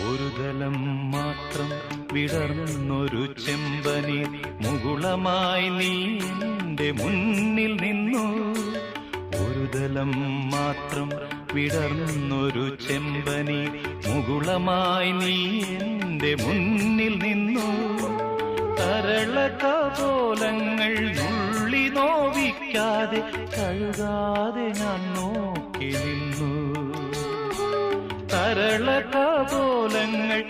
ഒരു ദലം മാത്രം വിടർന്നൊരു ചെമ്പനീർ മുകുളമായി നീ എന്റെ മുന്നിൽ നിന്നു. ഒരു ദലം മാത്രം വിടർന്നൊരു ചെമ്പനീർ മുകുളമായി നീ എന്റെ മുന്നിൽ നിന്നു. തരളകപോലങ്ങൾ നുള്ളി നോവിക്കാതെ കഴുകാതെ ഞാൻ നോക്കി നിന്നു. തരളകപോലങ്ങൾ